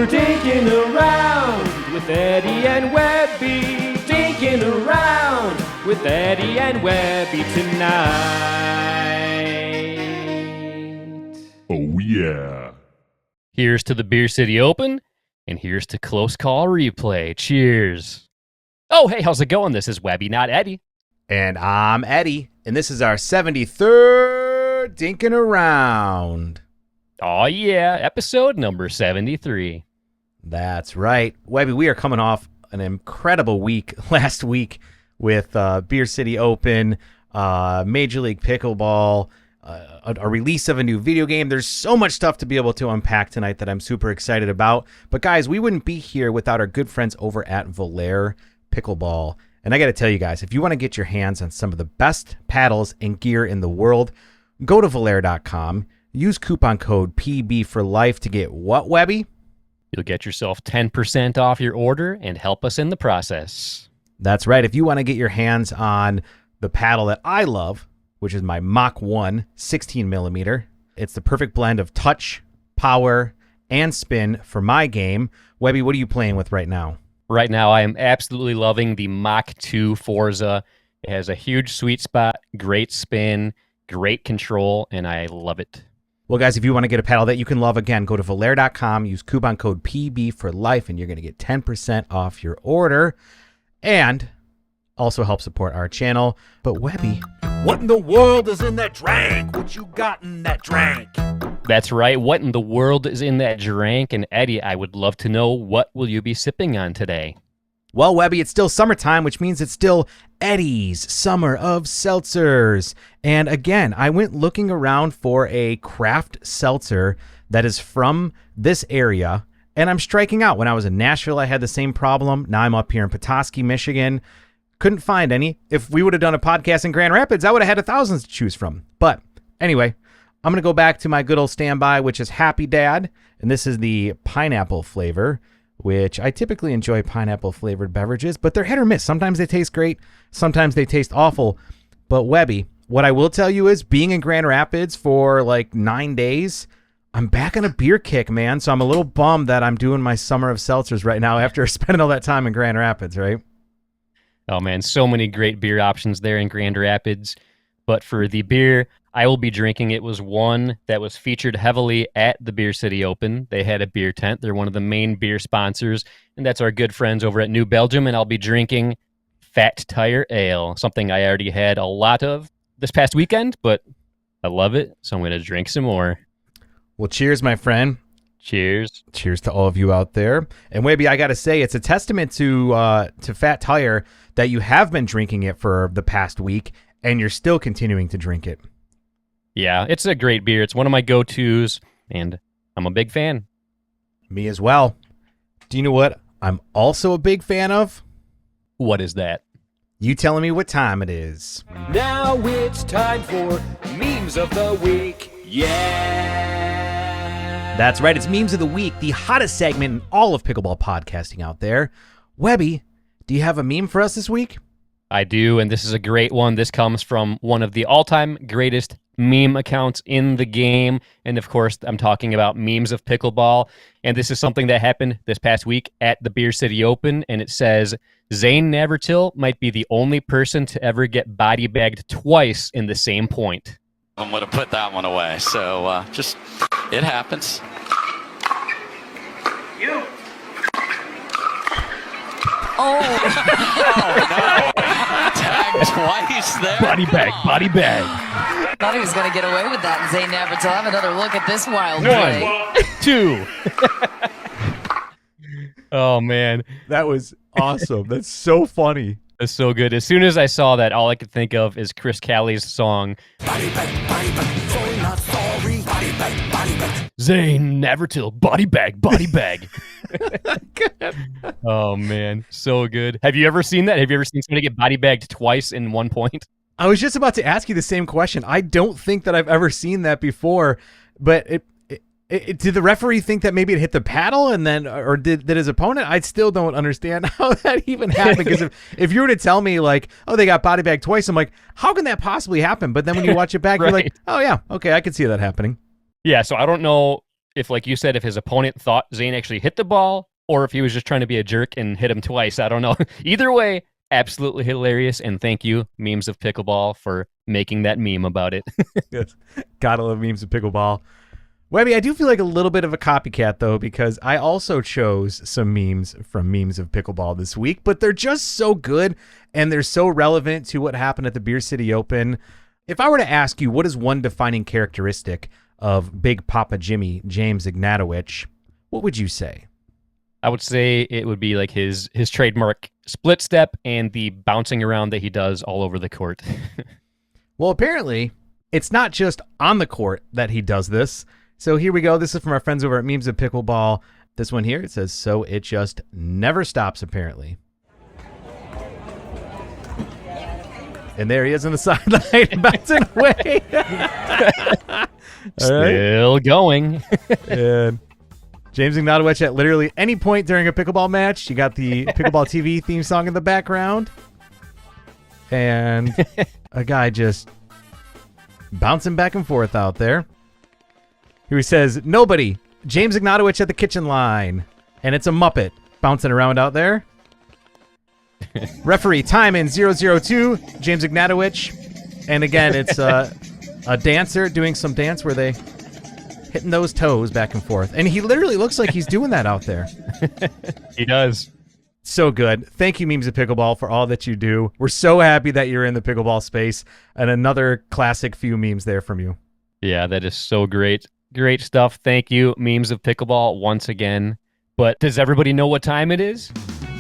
We're dinking around with Eddie and Webby. Dinking around with Eddie and Webby tonight. Oh, yeah. Here's to the Beer City Open, and here's to Close Call Replay. Cheers. Oh, hey, how's it going? This is Webby, not Eddie. And I'm Eddie, and this is our 73rd Dinking Around. Oh, yeah, episode number 73. That's right. Webby, we are coming off an incredible week last week with Beer City Open, Major League Pickleball, a release of a new video game. There's so much stuff to be able to unpack tonight that I'm super excited about. But guys, we wouldn't be here without our good friends over at Valere Pickleball. And I got to tell you guys, if you want to get your hands on some of the best paddles and gear in the world, go to Valere.com. Use coupon code PB for life to get what, Webby? You'll get yourself 10% off your order and help us in the process. That's right. If you want to get your hands on the paddle that I love, which is my Mach 1 16 millimeter, it's the perfect blend of touch, power, and spin for my game. Webby, what are you playing with right now? Right now, I am absolutely loving the Mach 2 Forza. It has a huge sweet spot, great spin, great control, and I love it. Well, guys, if you want to get a paddle that you can love, again, go to Valere.com, use coupon code PB for life, and you're going to get 10% off your order, and also help support our channel. But Webby, What in the world is in that drink? What you got in that drink? That's right. What in the world is in that drink? And Eddie, I would love to know, what will you be sipping on today? well, Webby, it's still summertime, which means it's still Eddie's Summer of Seltzers. And again, I went looking around for a craft seltzer that is from this area, and I'm striking out. When I was in Nashville, I had the same problem. Now I'm up here in Petoskey, Michigan. Couldn't find any. If we would have done a podcast in Grand Rapids, I would have had thousands to choose from. But anyway, I'm going to go back to my good old standby, which is Happy Dad. And this is the pineapple flavor, which I typically enjoy pineapple flavored beverages, but they're hit or miss. Sometimes they taste great. Sometimes they taste awful. But Webby, what I will tell you is, being in Grand Rapids for like 9 days, I'm back on a beer kick, man. So I'm a little bummed that I'm doing my Summer of Seltzers right now after spending all that time in Grand Rapids, right? Oh man, so many great beer options there in Grand Rapids. But for the beer I will be drinking, it was one that was featured heavily at the Beer City Open. They had a beer tent. They're one of the main beer sponsors, and that's our good friends over at New Belgium, and I'll be drinking Fat Tire Ale, something I already had a lot of this past weekend, but I love it, so I'm going to drink some more. Well, cheers, my friend. Cheers. Cheers to all of you out there. And Webby, I got to say, it's a testament to Fat Tire that you have been drinking it for the past week, and you're still continuing to drink it. Yeah, it's a great beer. It's one of my go-tos, and I'm a big fan. Me as well. Do you know what I'm also a big fan of? What is that? You telling me what time it is. Now it's time for Memes of the Week. Yeah! That's right. It's Memes of the Week, the hottest segment in all of pickleball podcasting out there. Webby, do you have a meme for us this week? I do, and this is a great one. This comes from one of the all-time greatest meme accounts in the game, and of course, I'm talking about Memes of Pickleball, and this is something that happened this past week at the Beer City Open, and it says, Zane Navratil might be the only person to ever get body bagged twice in the same point. I'm going to put that one away, so just, it happens. You! Oh no! Tagged twice there. Body bag, body bag. Thought he was going to get away with that, and Zane Navratil. Have another look at this wild play. 1, 2. Oh, man. That was awesome. That's so funny. That's so good. As soon as I saw that, all I could think of is Chris Callie's song, Body bag, sorry, not sorry. Body bag. Zane Navratil, body bag, body bag. Oh, man. So good. Have you ever seen that? Have you ever seen somebody get body bagged twice in 1 point? I was just about to ask you the same question. I don't think that I've ever seen that before, but did the referee think that maybe it hit the paddle and then, or did his opponent? I still don't understand how that even happened, because if you were to tell me like, oh, they got body bagged twice, I'm like, how can that possibly happen? But then when you watch it back, Right. You're like, oh yeah, okay, I can see that happening. Yeah, so I don't know if, like you said, if his opponent thought Zane actually hit the ball or if he was just trying to be a jerk and hit him twice. I don't know. Either way, absolutely hilarious. And thank you, Memes of Pickleball, for making that meme about it. Yes. Gotta love Memes of Pickleball. Webby, I do feel like a little bit of a copycat, though, because I also chose some memes from Memes of Pickleball this week, but they're just so good and they're so relevant to what happened at the Beer City Open. If I were to ask you, what is one defining characteristic of Big Papa Jimmy, James Ignatowicz, what would you say? I would say it would be like his trademark split step and the bouncing around that he does all over the court. Well, apparently, it's not just on the court that he does this. So here we go. This is from our friends over at Memes of Pickleball. This one here, it says, so it just never stops, apparently. And there he is on the sideline, bouncing away. Still going. And James Ignatowicz at literally any point during a pickleball match. You got the Pickleball TV theme song in the background. And a guy just bouncing back and forth out there. Here he says, nobody. James Ignatowicz at the kitchen line. And it's a Muppet bouncing around out there. Referee, time in 002. James Ignatowicz. And again, it's a dancer doing some dance where they hitting those toes back and forth. And he literally looks like he's doing that out there. He does. So good. Thank you, Memes of Pickleball, for all that you do. We're so happy that you're in the pickleball space. And another classic few memes there from you. Yeah, that is so great. Great stuff. Thank you, Memes of Pickleball, once again. But does everybody know what time it is?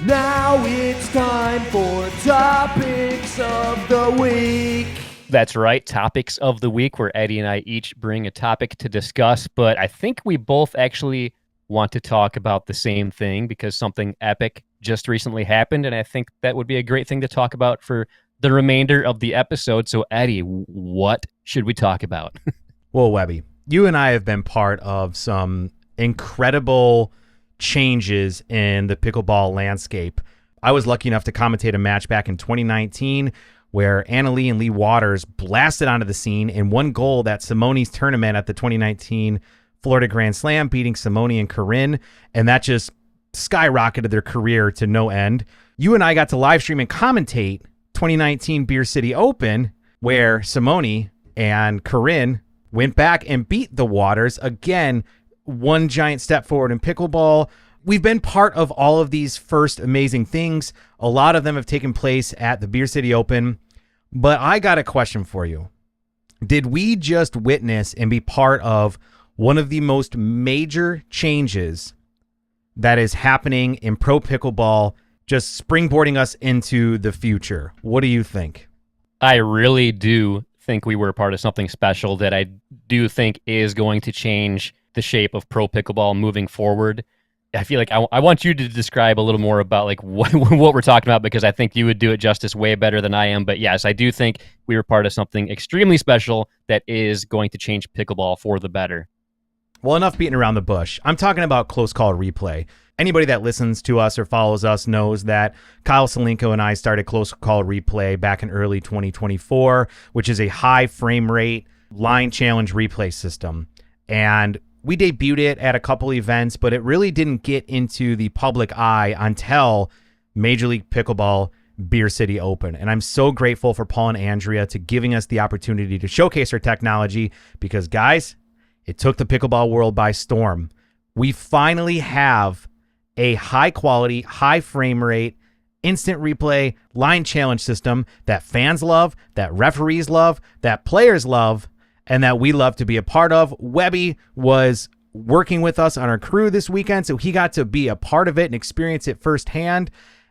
Now it's time for Topics of the Week. That's right, Topics of the Week, where Eddie and I each bring a topic to discuss. But I think we both actually want to talk about the same thing because something epic just recently happened. And I think that would be a great thing to talk about for the remainder of the episode. So, Eddie, what should we talk about? Well, Webby, you and I have been part of some incredible changes in the pickleball landscape. I was lucky enough to commentate a match back in 2019 where Anna Lee and Lee Waters blasted onto the scene and won gold at Simone's tournament at the 2019 Florida Grand Slam, beating Simone and Corinne, and that just skyrocketed their career to no end. You and I got to live stream and commentate 2019 Beer City Open, where Simone and Corinne went back and beat the Waters. Again, one giant step forward in pickleball. We've been part of all of these first amazing things. A lot of them have taken place at the Beer City Open. But I got a question for you. Did we just witness and be part of one of the most major changes that is happening in pro pickleball, just springboarding us into the future? What do you think? I really do think we were a part of something special that I do think is going to change the shape of pro pickleball moving forward. I feel like I want you to describe a little more about like what we're talking about, because I think you would do it justice way better than I am. But yes, I do think we were part of something extremely special that is going to change pickleball for the better. Well, enough beating around the bush. I'm talking about close call replay. Anybody that listens to us or follows us knows that Kyle Salenko and I started close call replay back in early 2024, which is a high frame rate line challenge replay system. And we debuted it at a couple events, but it really didn't get into the public eye until Major League Pickleball Beer City Open. And I'm so grateful for Paul and Andrea to giving us the opportunity to showcase our technology because, guys, it took the pickleball world by storm. We finally have a high-quality, high-frame rate, instant replay line challenge system that fans love, that referees love, that players love, and that we love to be a part of. Webby was working with us on our crew this weekend, so he got to be a part of it and experience it firsthand.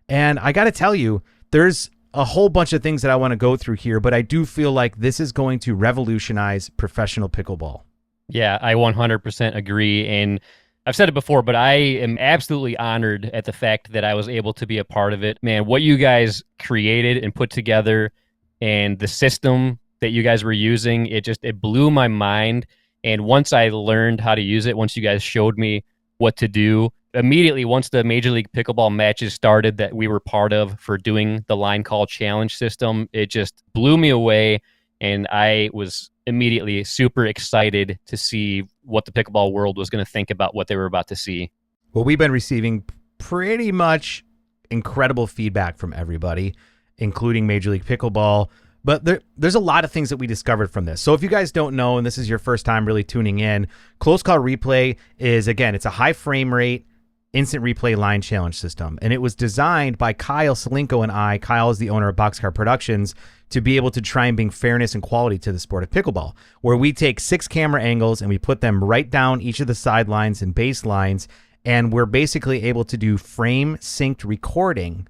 And I got to tell you, there's a whole bunch of things that I want to go through here, but I do feel like this is going to revolutionize professional pickleball. Yeah, I 100% agree. And I've said it before, but I am absolutely honored at the fact that I was able to be a part of it. Man, what you guys created and put together and the system that you guys were using, it blew my mind. And once I learned how to use it, once you guys showed me what to do, immediately once the Major League Pickleball matches started that we were part of for doing the line call challenge system, it just blew me away. and I was immediately super excited to see what the pickleball world was going to think about what they were about to see. Well, we've been receiving pretty much incredible feedback from everybody, including Major League Pickleball. But there's a lot of things that we discovered from this. So if you guys don't know, and this is your first time really tuning in, Close Call Replay is, again, it's a high frame rate instant replay line challenge system. And it was designed by Kyle Salinko and I. Kyle is the owner of Boxcar Productions, to be able to try and bring fairness and quality to the sport of pickleball, where we take 6 camera angles and we put them right down each of the sidelines and baselines, and we're basically able to do frame synced recording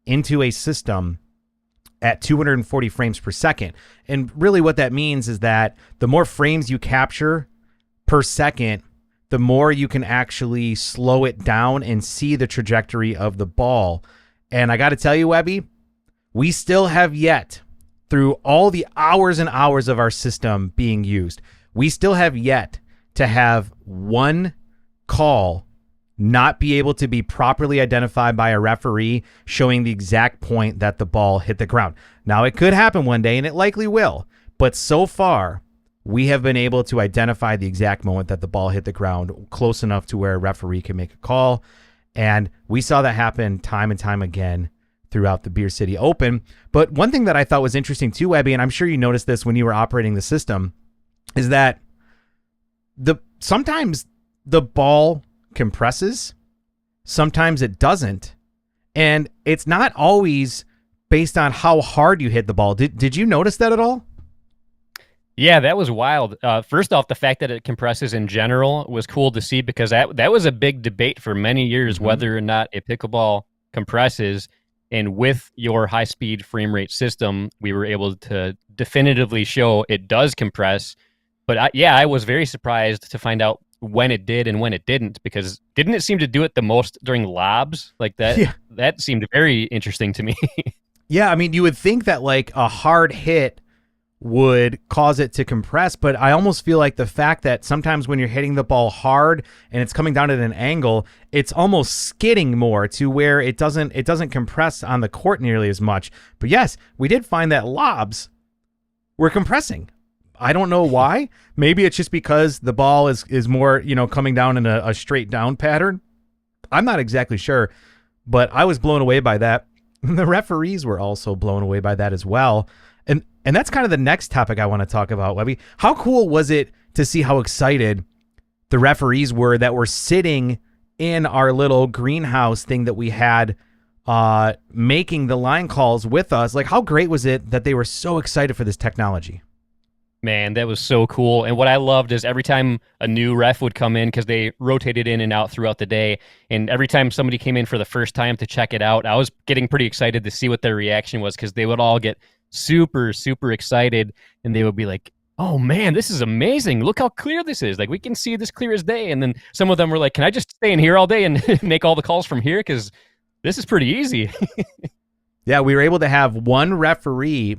into a system at 240 frames per second. And really what that means is that the more frames you capture per second, the more you can actually slow it down and see the trajectory of the ball. And I got to tell you, Webby, we still have yet, through all the hours and hours of our system being used, we still have yet to have one call not be able to be properly identified by a referee showing the exact point that the ball hit the ground. Now, it could happen one day, and it likely will, but so far, we have been able to identify the exact moment that the ball hit the ground close enough to where a referee can make a call, and we saw that happen time and time again throughout the Beer City Open. But one thing that I thought was interesting too, Webby, and I'm sure you noticed this when you were operating the system, is that sometimes the ball compresses, sometimes it doesn't, and it's not always based on how hard you hit the ball. Did you notice that at all? Yeah, that was wild. First off, the fact that it compresses in general was cool to see, because that was a big debate for many years, whether or not a pickleball compresses. And with your high-speed frame rate system, we were able to definitively show it does compress. But I was very surprised to find out when it did and when it didn't, because didn't it seem to do it the most during lobs like that? Yeah. That seemed very interesting to me. Yeah, I mean, you would think that like a hard hit would cause it to compress, but I almost feel like the fact that sometimes when you're hitting the ball hard and it's coming down at an angle, it's almost skidding more to where it doesn't compress on the court nearly as much. But yes, we did find that lobs were compressing. I don't know why. Maybe it's just because the ball is more, coming down in a straight down pattern. I'm not exactly sure, but I was blown away by that. The referees were also blown away by that as well. And that's kind of the next topic I want to talk about, Webby. How cool was it to see how excited the referees were that were sitting in our little greenhouse thing that we had making the line calls with us? Like, how great was it that they were so excited for this technology? Man, that was so cool. And what I loved is every time a new ref would come in, because they rotated in and out throughout the day, and every time somebody came in for the first time to check it out, I was getting pretty excited to see what their reaction was, because they would all get super, super excited, and they would be like, oh man, this is amazing. Look how clear this is. Like, we can see this clear as day. And then some of them were like, can I just stay in here all day and make all the calls from here? Because this is pretty easy. Yeah, we were able to have one referee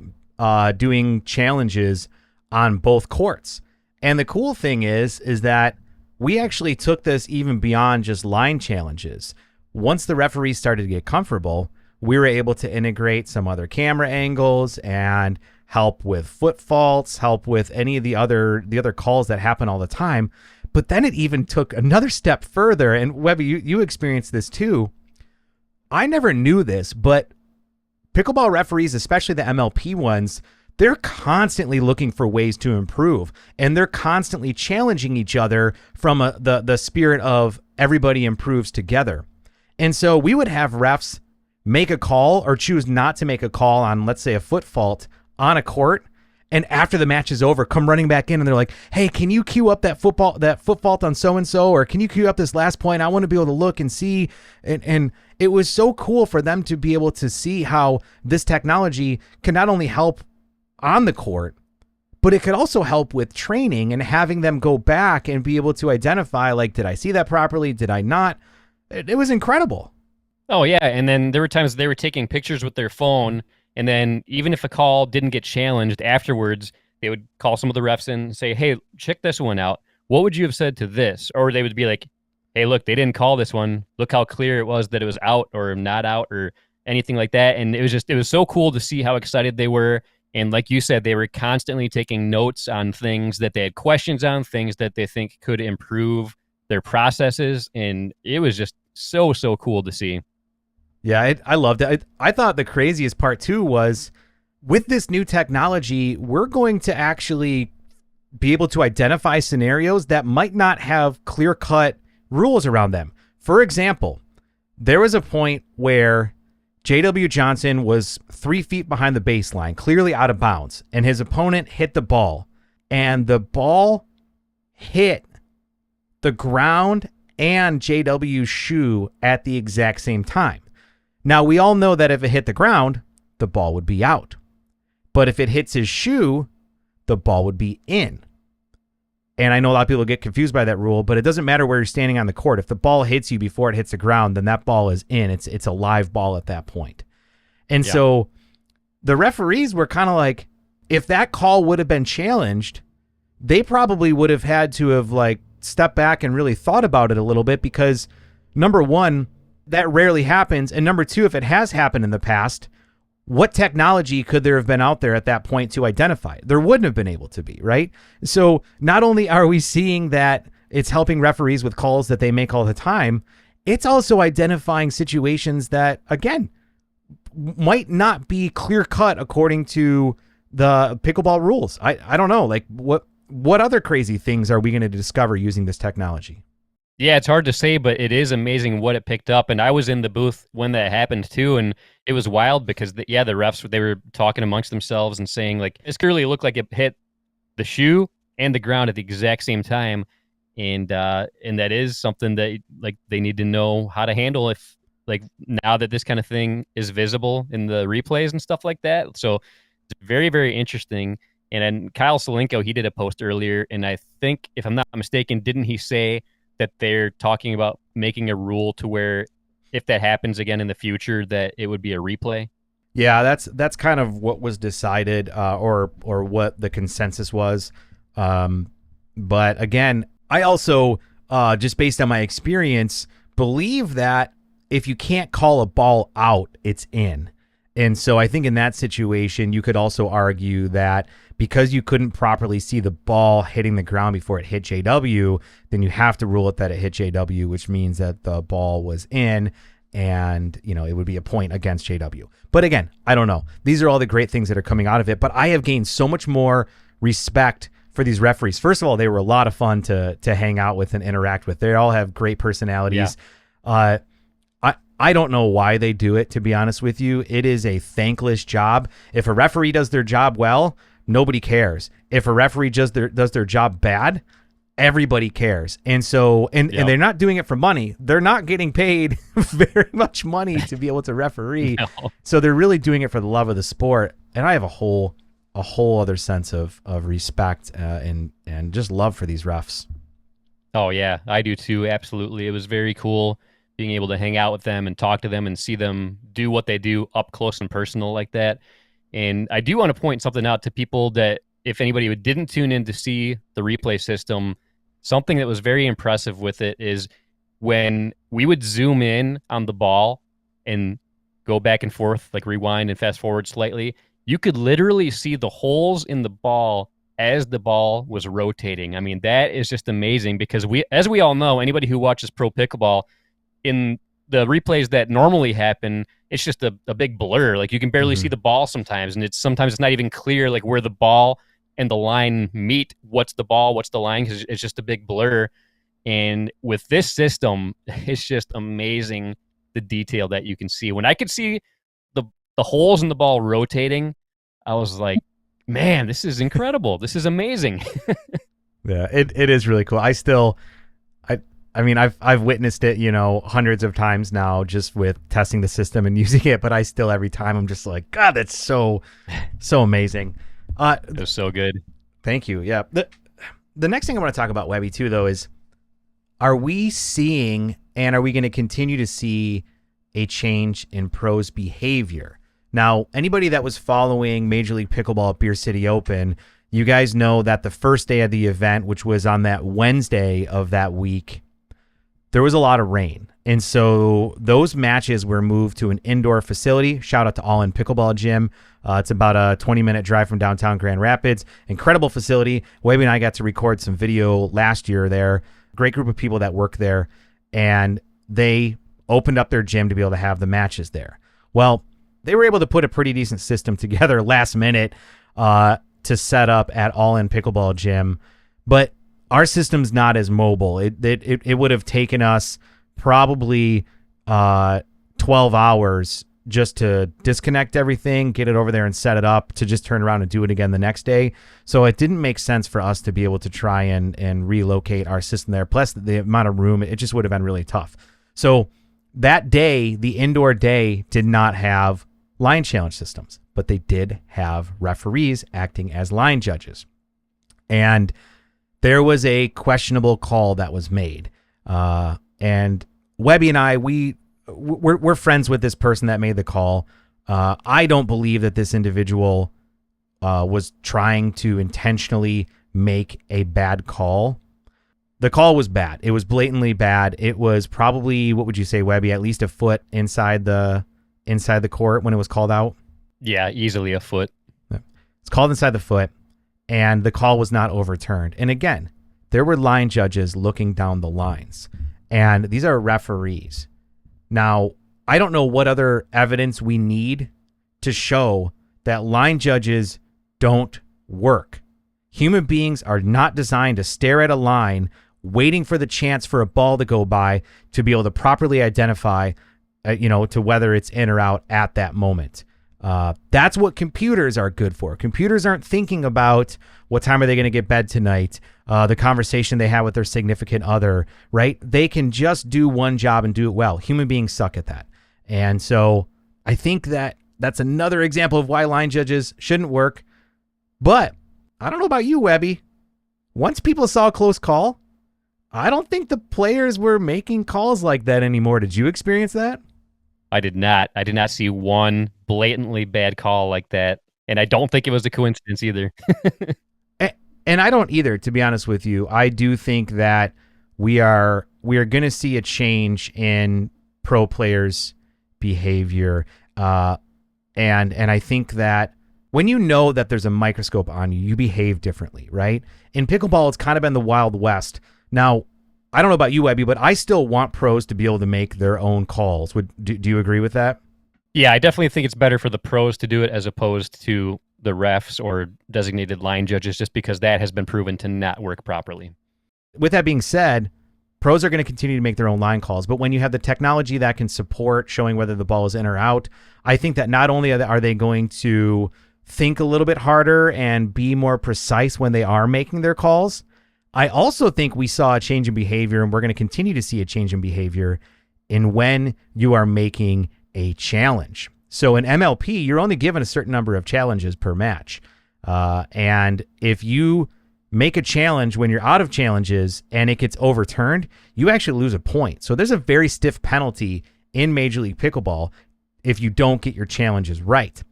doing challenges on both courts. And the cool thing is that we actually took this even beyond just line challenges. Once the referees started to get comfortable, we were able to integrate some other camera angles and help with foot faults, help with any of the other calls that happen all the time. But then it even took another step further. And Webby, you experienced this too. I never knew this, but pickleball referees, especially the MLP ones, they're constantly looking for ways to improve, and they're constantly challenging each other from the spirit of everybody improves together. And so we would have refs make a call or choose not to make a call on, let's say, a foot fault on a court, and after the match is over, come running back in and they're like, hey, can you cue up that foot fault on so-and-so, or can you cue up this last point? I want to be able to look and see. And it was so cool for them to be able to see how this technology can not only help on the court, but it could also help with training and having them go back and be able to identify, like, did I see that properly? Did I not? It was incredible. Oh, yeah. And then there were times they were taking pictures with their phone, and then even if a call didn't get challenged afterwards, they would call some of the refs in and say, hey, check this one out. What would you have said to this? Or they would be like, hey, look, they didn't call this one. Look how clear it was that it was out or not out or anything like that. And it was so cool to see how excited they were And like you said, they were constantly taking notes on things that they had questions on, things that they think could improve their processes. And it was just so, so cool to see. Yeah, I loved it. I thought the craziest part too was with this new technology, we're going to actually be able to identify scenarios that might not have clear-cut rules around them. For example, there was a point where J.W. Johnson was 3 feet behind the baseline, clearly out of bounds, and his opponent hit the ball, and the ball hit the ground and J.W.'s shoe at the exact same time. Now, we all know that if it hit the ground, the ball would be out. But if it hits his shoe, the ball would be in. And I know a lot of people get confused by that rule, but it doesn't matter where you're standing on the court. If the ball hits you before it hits the ground, then that ball is in. It's a live ball at that point. And so the referees were kind of like, if that call would have been challenged, they probably would have had to have like stepped back and really thought about it a little bit, because number one, that rarely happens. And number two, if it has happened in the past, what technology could there have been out there at that point to identify it? There wouldn't have been able to be, right? So not only are we seeing that it's helping referees with calls that they make all the time, it's also identifying situations that, again, might not be clear cut according to the pickleball rules. I don't know. Like what other crazy things are we going to discover using this technology? Yeah, it's hard to say, but it is amazing what it picked up. And I was in the booth when that happened too, and it was wild because the refs, they were talking amongst themselves and saying like, it clearly looked like it hit the shoe and the ground at the exact same time, and that is something that like they need to know how to handle if like now that this kind of thing is visible in the replays and stuff like that. So it's very, very interesting. And then Kyle Solinko, he did a post earlier, and I think if I'm not mistaken, didn't he say that they're talking about making a rule to where if that happens again in the future, that it would be a replay? Yeah, that's kind of what was decided, or what the consensus was. But again, I also, just based on my experience, believe that if you can't call a ball out, it's in. And so I think in that situation, you could also argue that because you couldn't properly see the ball hitting the ground before it hit JW, then you have to rule it that it hit JW, which means that the ball was in, and it would be a point against JW. But again, I don't know. These are all the great things that are coming out of it, but I have gained so much more respect for these referees. First of all, they were a lot of fun to hang out with and interact with. They all have great personalities. Yeah. I don't know why they do it, to be honest with you. It is a thankless job. If a referee does their job well, nobody cares. If a referee does their job bad, everybody cares. And so, and they're not doing it for money. They're not getting paid very much money to be able to referee. No. So they're really doing it for the love of the sport. And I have a whole other sense of respect and just love for these refs. Oh yeah, I do too. Absolutely. It was very cool being able to hang out with them and talk to them and see them do what they do up close and personal like that. And I do want to point something out to people that if anybody who didn't tune in to see the replay system, something that was very impressive with it is when we would zoom in on the ball and go back and forth, like rewind and fast forward slightly, you could literally see the holes in the ball as the ball was rotating. I mean, that is just amazing because as we all know, anybody who watches pro pickleball, in the replays that normally happen, it's just a big blur. Like you can barely see the ball sometimes, and sometimes it's not even clear like where the ball and the line meet. What's the ball? What's the line? Because it's just a big blur. And with this system, it's just amazing the detail that you can see. When I could see the holes in the ball rotating, I was like, man, this is incredible. This is amazing. Yeah, it is really cool. I mean, I've witnessed it, hundreds of times now just with testing the system and using it, but I still, every time I'm just like, God, that's so amazing. It was so good. Thank you. Yeah. The next thing I want to talk about, Webby, too, though, is are we seeing and are we going to continue to see a change in pros' behavior? Now, anybody that was following Major League Pickleball at Beer City Open, you guys know that the first day of the event, which was on that Wednesday of that week, there was a lot of rain. And so those matches were moved to an indoor facility. Shout out to All In Pickleball Gym. It's about a 20-minute drive from downtown Grand Rapids. Incredible facility. Webby and I got to record some video last year there. Great group of people that work there. And they opened up their gym to be able to have the matches there. Well, they were able to put a pretty decent system together last minute to set up at All In Pickleball Gym. But our system's not as mobile. It would have taken us probably 12 hours just to disconnect everything, get it over there and set it up, to just turn around and do it again the next day. So it didn't make sense for us to be able to try and relocate our system there. Plus the amount of room, it just would have been really tough. So that day, the indoor day, did not have line challenge systems, but they did have referees acting as line judges. And there was a questionable call that was made. And Webby and I, we're friends with this person that made the call. I don't believe that this individual was trying to intentionally make a bad call. The call was bad. It was blatantly bad. It was probably, what would you say, Webby, at least a foot inside the court when it was called out? Yeah, easily a foot. It's called inside the foot, and the call was not overturned. And again, there were line judges looking down the lines, and these are referees. Now, I don't know what other evidence we need to show that line judges don't work. Human beings are not designed to stare at a line waiting for the chance for a ball to go by to be able to properly identify, to whether it's in or out at that moment. That's what computers are good for. Computers aren't thinking about what time are they going to get bed tonight, the conversation they had with their significant other, right? They can just do one job and do it well. Human beings suck at that. And so I think that's another example of why line judges shouldn't work. But I don't know about you, Webby. Once people saw a close call, I don't think the players were making calls like that anymore. Did you experience that? I did not. I did not see one blatantly bad call like that. And I don't think it was a coincidence either. And I don't either, to be honest with you. I do think that we are going to see a change in pro players' behavior. And I think that when you know that there's a microscope on you, you behave differently, right? In pickleball, it's kind of been the Wild West. Now, I don't know about you, Webby, but I still want pros to be able to make their own calls. Do you agree with that? Yeah, I definitely think it's better for the pros to do it as opposed to the refs or designated line judges, just because that has been proven to not work properly. With that being said, pros are going to continue to make their own line calls, but when you have the technology that can support showing whether the ball is in or out, I think that not only are they going to think a little bit harder and be more precise when they are making their calls, I also think we saw a change in behavior, and we're going to continue to see a change in behavior in when you are making a challenge. So in MLP, you're only given a certain number of challenges per match. And if you make a challenge when you're out of challenges and it gets overturned, you actually lose a point. So there's a very stiff penalty in Major League Pickleball if you don't get your challenges right.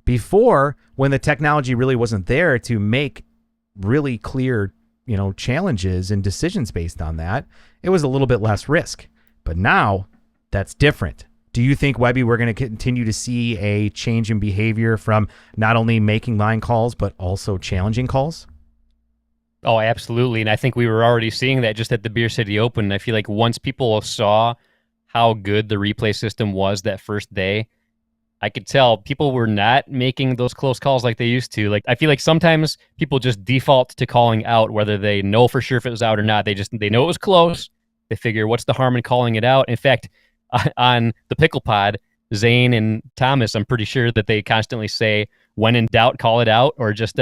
Before, when the technology really wasn't there to make really clear challenges and decisions based on that, it was a little bit less risk. But now that's different. Do you think, Webby, we're going to continue to see a change in behavior from not only making line calls, but also challenging calls? Oh, absolutely. And I think we were already seeing that just at the Beer City Open. I feel like once people saw how good the replay system was that first day, I could tell people were not making those close calls like they used to. Like, I feel like sometimes people just default to calling out, whether they know for sure if it was out or not. They know it was close. They figure, what's the harm in calling it out? In fact, on the Pickle Pod, Zane and Thomas, I'm pretty sure that they constantly say, when in doubt, call it out, or just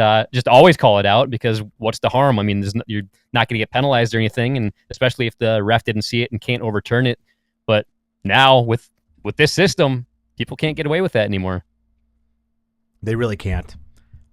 always call it out, because what's the harm? I mean, you're not going to get penalized or anything, and especially if the ref didn't see it and can't overturn it. But now with this system, people can't get away with that anymore. They really can't.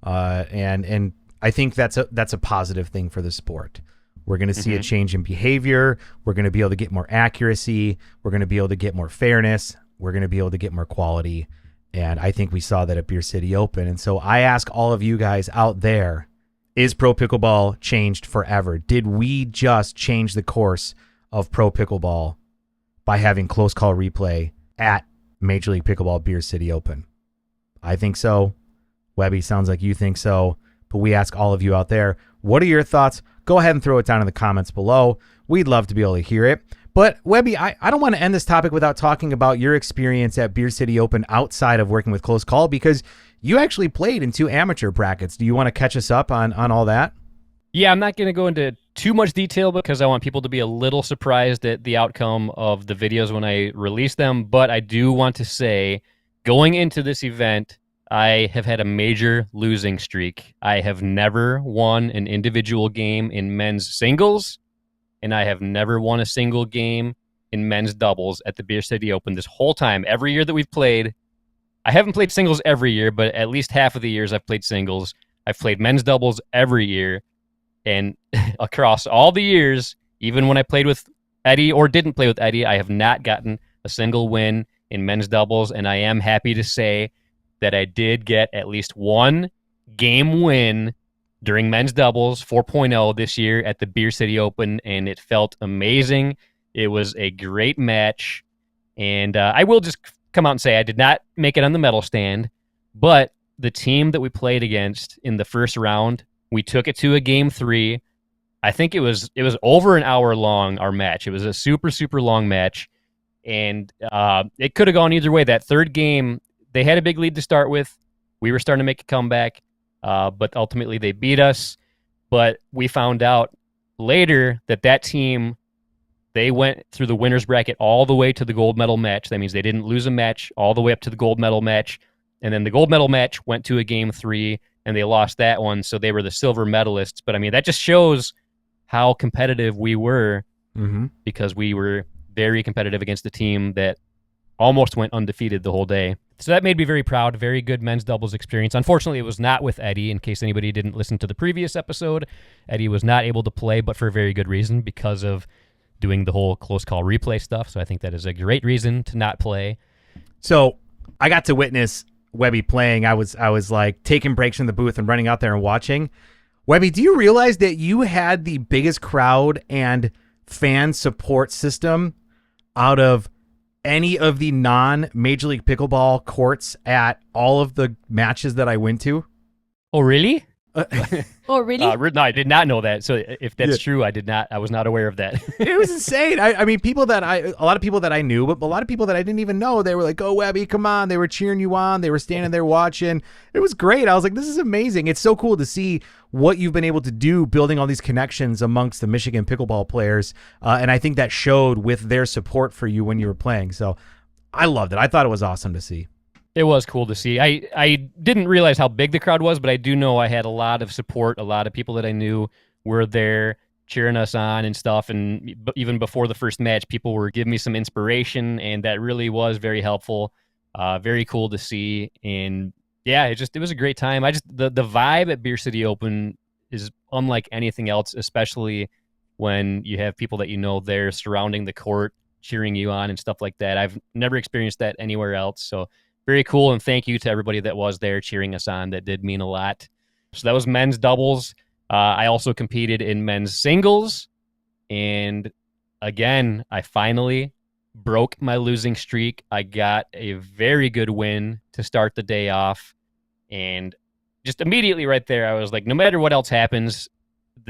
And I think that's a positive thing for the sport. We're going to see a change in behavior. We're going to be able to get more accuracy. We're going to be able to get more fairness. We're going to be able to get more quality. And I think we saw that at Beer City Open. And so I ask all of you guys out there, is pro pickleball changed forever? Did we just change the course of pro pickleball by having close call replay at Major League Pickleball Beer City Open? I think so. Webby, sounds like you think so. But we ask all of you out there, what are your thoughts? Go ahead and throw it down in the comments below. We'd love to be able to hear it. But Webby, I don't want to end this topic without talking about your experience at Beer City Open outside of working with Close Call, because you actually played in 2 amateur brackets. Do you want to catch us up on all that? Yeah, I'm not going to go into too much detail because I want people to be a little surprised at the outcome of the videos when I release them. But I do want to say, going into this event, I have had a major losing streak. I have never won an individual game in men's singles, and I have never won a single game in men's doubles at the Beer City Open this whole time. Every year that we've played, I haven't played singles every year, but at least half of the years I've played singles. I've played men's doubles every year, and across all the years, even when I played with Eddie or didn't play with Eddie, I have not gotten a single win in men's doubles, and I am happy to say that I did get at least one game win during men's doubles 4.0 this year at the Beer City Open, and it felt amazing. It was a great match, and I will just come out and say I did not make it on the medal stand, but the team that we played against in the first round, we took it to a game 3. I think it was over an hour long, our match. It was a super, super long match, and it could have gone either way. That third game, they had a big lead to start with. We were starting to make a comeback, but ultimately they beat us. But we found out later that team, they went through the winner's bracket all the way to the gold medal match. That means they didn't lose a match all the way up to the gold medal match. And then the gold medal match went to a game 3, and they lost that one, so they were the silver medalists. But, I mean, that just shows how competitive we were, because we were very competitive against a team that almost went undefeated the whole day. So that made me very proud. Very good men's doubles experience. Unfortunately, it was not with Eddie. In case anybody didn't listen to the previous episode, Eddie was not able to play, but for a very good reason, because of doing the whole close call replay stuff. So I think that is a great reason to not play. So I got to witness Webby playing. I was like taking breaks in the booth and running out there and watching. Webby, do you realize that you had the biggest crowd and fan support system out of any of the non-Major League Pickleball courts at all of the matches that I went to? Oh, really? Oh, really? No, I did not know that. So if that's true, I was not aware of that. It was insane. I mean, a lot of people that I knew, but a lot of people that I didn't even know, they were like, "Oh, Webby, come on." They were cheering you on. They were standing there watching. It was great. I was like, this is amazing. It's so cool to see what you've been able to do, building all these connections amongst the Michigan pickleball players. And I think that showed with their support for you when you were playing. So I loved it. I thought it was awesome to see. It was cool to see. I didn't realize how big the crowd was, but I do know I had a lot of support. A lot of people that I knew were there cheering us on and stuff. And even before the first match, people were giving me some inspiration, and that really was very helpful. Very cool to see. And yeah, it was a great time. The vibe at Beer City Open is unlike anything else, especially when you have people that you know there surrounding the court, cheering you on and stuff like that. I've never experienced that anywhere else. So very cool, and thank you to everybody that was there cheering us on. That did mean a lot. So that was men's doubles. I also competed in men's singles, and again, I finally broke my losing streak. I got a very good win to start the day off, and just immediately right there, I was like, no matter what else happens,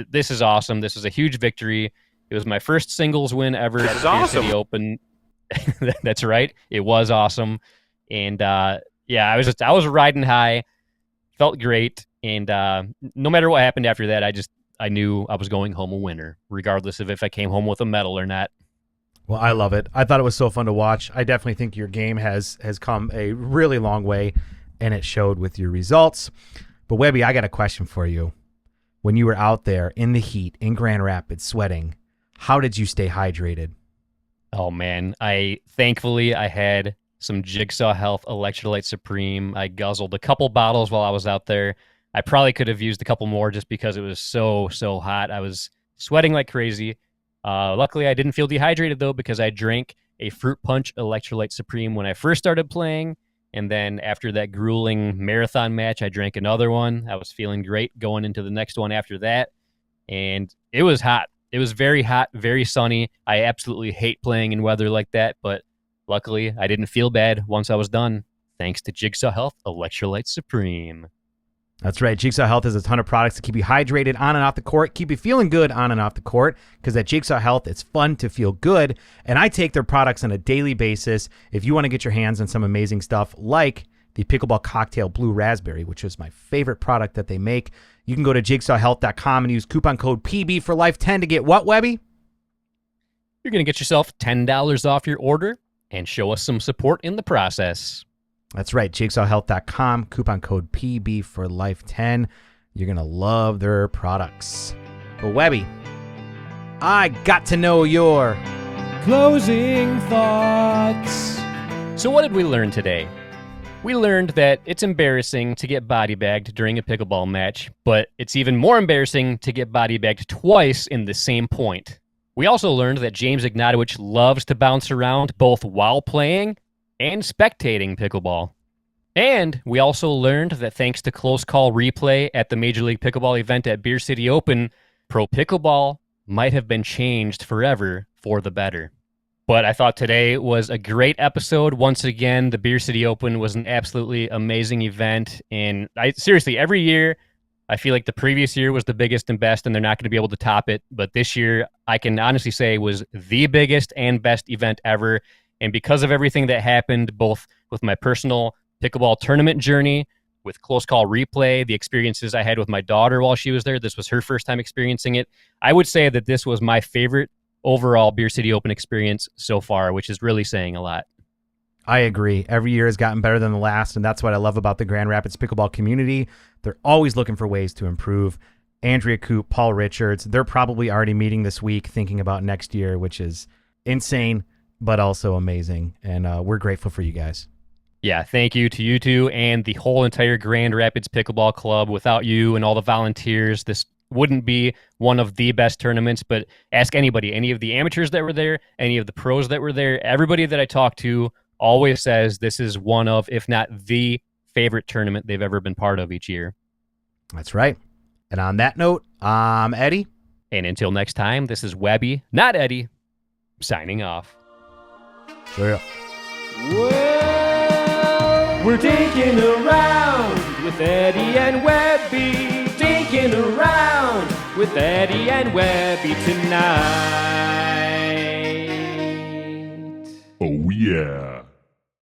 this is awesome. This is a huge victory. It was my first singles win ever at the Beer City Open. That's right. It was awesome. And yeah, I was riding high, felt great, and no matter what happened after that, I knew I was going home a winner, regardless of if I came home with a medal or not. Well, I love it. I thought it was so fun to watch. I definitely think your game has come a really long way, and it showed with your results. But Webby, I got a question for you. When you were out there in the heat in Grand Rapids sweating, how did you stay hydrated? Oh man, thankfully I had some Jigsaw Health Electrolyte Supreme. I guzzled a couple bottles while I was out there. I probably could have used a couple more just because it was so hot. I was sweating like crazy. Luckily, I didn't feel dehydrated, though, because I drank a Fruit Punch Electrolyte Supreme when I first started playing. And then after that grueling marathon match, I drank another one. I was feeling great going into the next one after that. And it was hot. It was very hot, very sunny. I absolutely hate playing in weather like that, but luckily I didn't feel bad once I was done, thanks to Jigsaw Health Electrolyte Supreme. That's right. Jigsaw Health has a ton of products to keep you hydrated on and off the court, keep you feeling good on and off the court, because at Jigsaw Health, it's fun to feel good, and I take their products on a daily basis. If you want to get your hands on some amazing stuff like the Pickleball Cocktail Blue Raspberry, which is my favorite product that they make, you can go to jigsawhealth.com and use coupon code PB for life 10 to get what, Webby? You're going to get yourself $10 off your order and show us some support in the process. That's right, jigsawhealth.com, coupon code PB for life 10. You're going to love their products. But Webby, I got to know your Closing thoughts. So what did we learn today? We learned that it's embarrassing to get body bagged during a pickleball match, but it's even more embarrassing to get body bagged twice in the same point. We also learned that James Ignatowicz loves to bounce around both while playing and spectating pickleball. And we also learned that thanks to close call replay at the Major League Pickleball event at Beer City Open, pro pickleball might have been changed forever for the better. But I thought today was a great episode. Once again, the Beer City Open was an absolutely amazing event. And seriously, every year, I feel like the previous year was the biggest and best, and they're not going to be able to top it. But this year, I can honestly say was the biggest and best event ever. And because of everything that happened, both with my personal pickleball tournament journey, with close call replay, the experiences I had with my daughter while she was there, this was her first time experiencing it. I would say that this was my favorite overall Beer City Open experience so far, which is really saying a lot. I agree. Every year has gotten better than the last, and that's what I love about the Grand Rapids pickleball community. They're always looking for ways to improve. Andrea Coop, Paul Richards, they're probably already meeting this week thinking about next year, which is insane, but also amazing. And we're grateful for you guys. Yeah, thank you to you two and the whole entire Grand Rapids Pickleball Club. Without you and all the volunteers, this wouldn't be one of the best tournaments. But ask anybody, any of the amateurs that were there, any of the pros that were there, everybody that I talked to always says this is one of, if not the favorite tournament they've ever been part of each year. That's right. And on that note, I'm Eddie. And until next time, this is Webby, not Eddie, signing off. Yeah. Well, we're dinking around with Eddie and Webby. Dinking around with Eddie and Webby tonight.